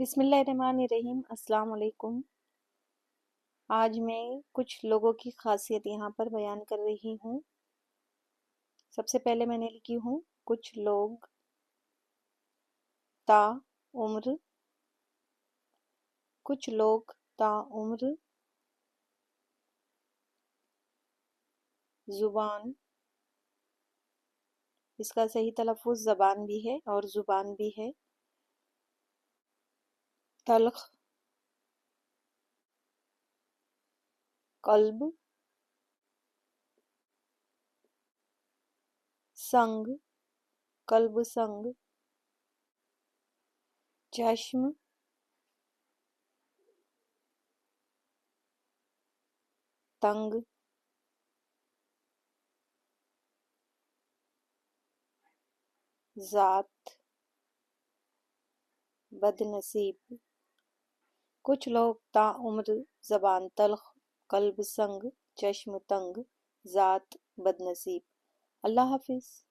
بسم اللہ الرحمن الرحیم۔ السلام علیکم۔ آج میں کچھ لوگوں کی خاصیت یہاں پر بیان کر رہی ہوں۔ سب سے پہلے میں نے لکھی ہوں کچھ لوگ تا عمر، کچھ لوگ تا عمر زبان، اس کا صحیح تلفظ زبان بھی ہے اور زبان بھی ہے۔ تلخ، قلب، سنگ، قلب سنگ، چشم، تنگ، ذات، بد نصیب۔ کچھ لوگ تا عمر زبان تلخ، قلب سنگ، چشم تنگ، ذات بد نصیب۔ اللہ حافظ۔